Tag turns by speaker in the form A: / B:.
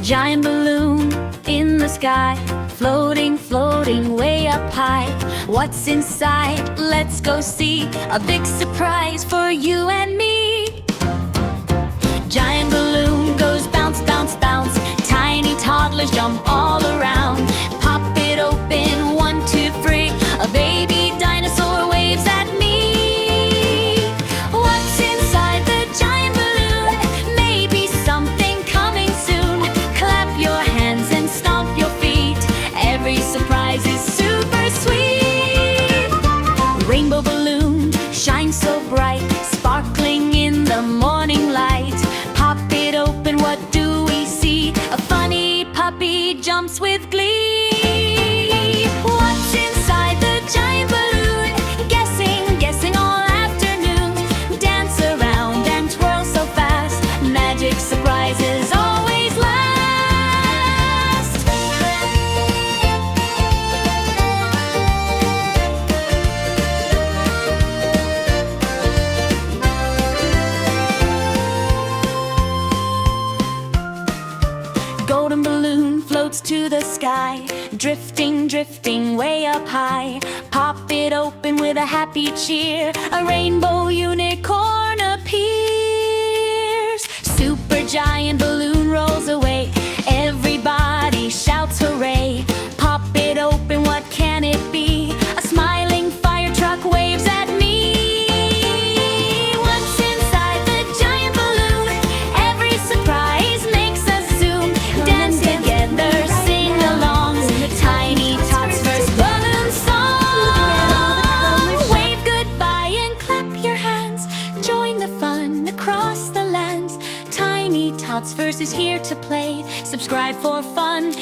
A: Giant balloon in the sky, floating, floating way up high. What's inside? Let's go see. A big surprise for you and me. Giant balloon goes bounce, bounce, bounce. Tiny toddlers jump all around. Pop it open, 1, 2, 3. A baby dinosaur waves at me. What's inside the giant balloon? Maybe something coming soon. Clap your hands and stomp your feet. Every surprise is super sweet. Rainbow balloon shines so bright, sparkling in the morning light. Pop it open, what do we see? A funny puppy jumps with glee. What's inside the giant balloon? Guessing, guessing all afternoon. Dance around and twirl so fast. Magic surprises always last. Golden balloon floats to the sky, drifting, drifting way up high. Pop it open with a happy cheer. A rainbow unicorn appears. Super giant balloon rolls away. Everybody shouts hooray. Pop it open, what can it be? A smiling fire truck waves at me. What's inside the giant balloon? Every surprise makes us zoom. Dance together, sing along. Tiny TotsVerse balloon song. Wave goodbye and clap your hands. Join the fun across the lands. Tiny TotsVerse is here to play. Subscribe for fun